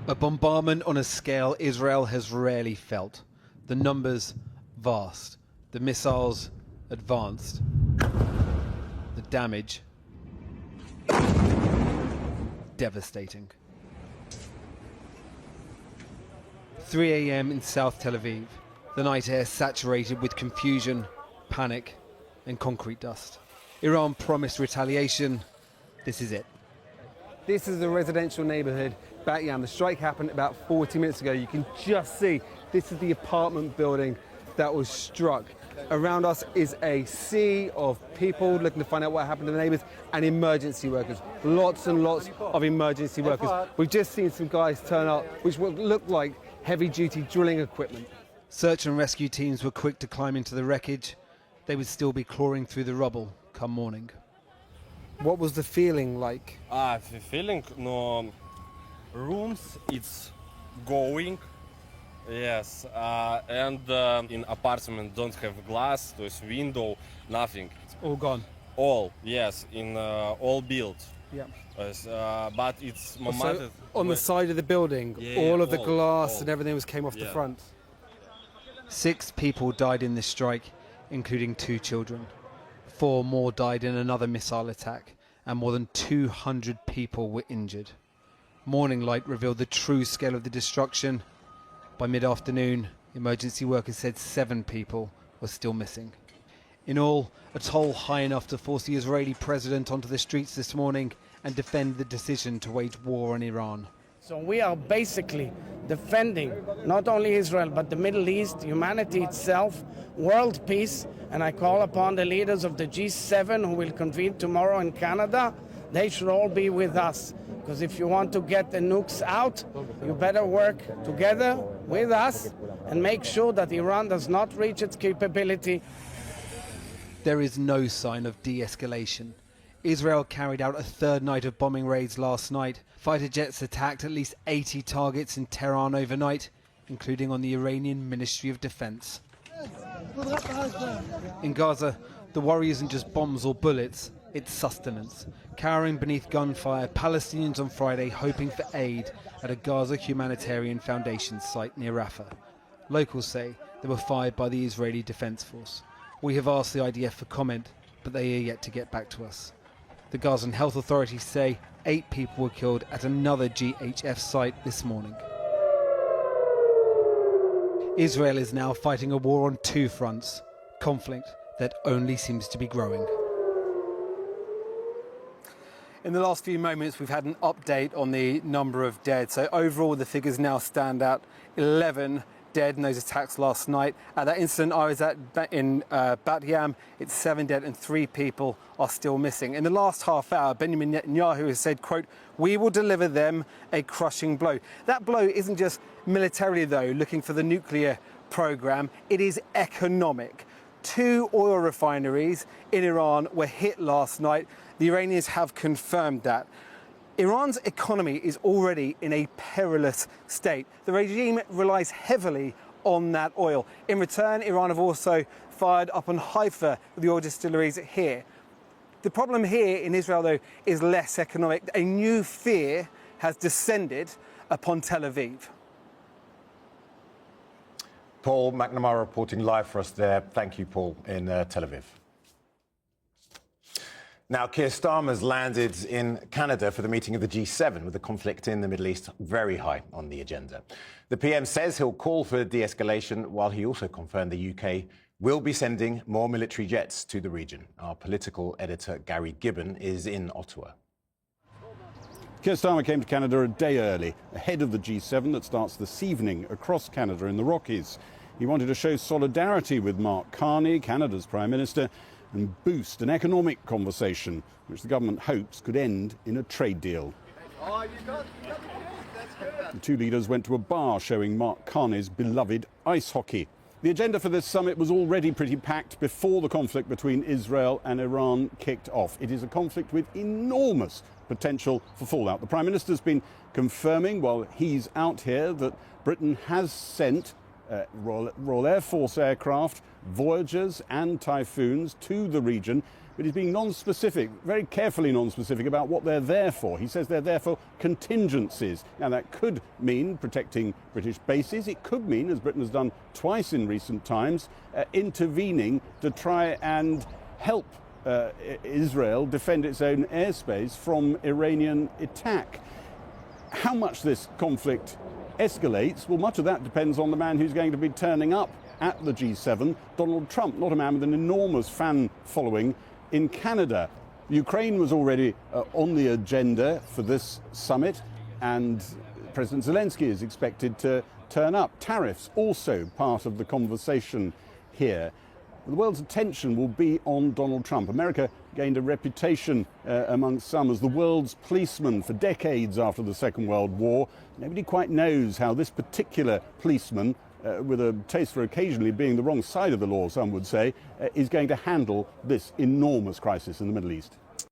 A bombardment on a scale Israel has rarely felt. The numbers vast, the missiles advanced, the damage devastating. 3 a.m. in South Tel Aviv, the night air saturated with confusion, panic and concrete dust. Iran promised retaliation. This is it. This is a residential neighborhood, Bat Yam. The strike happened about 40 minutes ago. You can just see this is the apartment building that was struck. Around us is a sea of people looking to find out what happened to the neighbors and emergency workers. Lots and lots of emergency workers. We've just seen some guys turn up, which would look like heavy-duty drilling equipment. Search and rescue teams were quick to climb into the wreckage. They would still be clawing through the rubble come morning. What was the feeling like? The feeling, no, rooms, it's going, yes, and in apartment don't have glass, there's window, nothing. It's all gone. All, yes, in all built. Yeah. But it's So on the side of the building, all of the glass and everything came off the front. 6 people died in this strike, including 2 children. 4 more died in another missile attack, and more than 200 people were injured. Morning light revealed the true scale of the destruction. By mid-afternoon, emergency workers said 7 people were still missing. In all, a toll high enough to force the Israeli president onto the streets this morning and defend the decision to wage war on Iran. So we are basically defending not only Israel, but the Middle East, humanity itself, world peace. And I call upon the leaders of the G7 who will convene tomorrow in Canada. They should all be with us. Because if you want to get the nukes out, you better work together with us and make sure that Iran does not reach its capability. There is no sign of de-escalation. Israel carried out a 3rd night of bombing raids last night. Fighter jets attacked at least 80 targets in Tehran overnight, including on the Iranian Ministry of Defense. In Gaza, the worry isn't just bombs or bullets, it's sustenance. Cowering beneath gunfire, Palestinians on Friday hoping for aid at a Gaza Humanitarian Foundation site near Rafah. Locals say they were fired by the Israeli Defense Force. We have asked the IDF for comment, but they are yet to get back to us. The Gazan health authorities say 8 people were killed at another GHF site this morning. Israel is now fighting a war on 2 fronts, conflict that only seems to be growing. In the last few moments, we've had an update on the number of dead. So overall, the figures now stand at 11 dead in those attacks last night. At that incident I was at in Bat Yam, it's 7 dead and 3 people are still missing. In the last half hour, Benjamin Netanyahu has said, quote, "We will deliver them a crushing blow." That blow isn't just militarily, though, looking for the nuclear program. It is economic. 2 oil refineries in Iran were hit last night. The Iranians have confirmed that. Iran's economy is already in a perilous state. The regime relies heavily on that oil. In return, Iran have also fired up on Haifa, the oil distilleries here. The problem here in Israel, though, is less economic. A new fear has descended upon Tel Aviv. Paul McNamara reporting live for us there. Thank you, Paul, in Tel Aviv. Now, Keir Starmer's landed in Canada for the meeting of the G7, with the conflict in the Middle East very high on the agenda. The PM says he'll call for de-escalation, while he also confirmed the UK will be sending more military jets to the region. Our political editor, Gary Gibbon, is in Ottawa. Keir Starmer came to Canada a day early, ahead of the G7 that starts this evening across Canada in the Rockies. He wanted to show solidarity with Mark Carney, Canada's Prime Minister, and boost an economic conversation, which the government hopes could end in a trade deal. The 2 leaders went to a bar showing Mark Carney's beloved ice hockey. The agenda for this summit was already pretty packed before the conflict between Israel and Iran kicked off. It is a conflict with enormous potential for fallout. The Prime Minister's been confirming while he's out here that Britain has sent Royal Air Force aircraft, Voyagers and Typhoons to the region, but he's being non-specific, very carefully non-specific about what they're there for. He says they're there for contingencies. Now that could mean protecting British bases. It could mean, as Britain has done twice in recent times, intervening to try and help Israel defend its own airspace from Iranian attack. How much this conflict escalates, well, much of that depends on the man who's going to be turning up at the G7, Donald Trump, not a man with an enormous fan following in Canada. Ukraine was already on the agenda for this summit, and President Zelensky is expected to turn up. Tariffs also part of the conversation here. The world's attention will be on Donald Trump. America gained a reputation amongst some as the world's policeman for decades after the Second World War. Nobody quite knows how this particular policeman, with a taste for occasionally being the wrong side of the law, some would say, is going to handle this enormous crisis in the Middle East.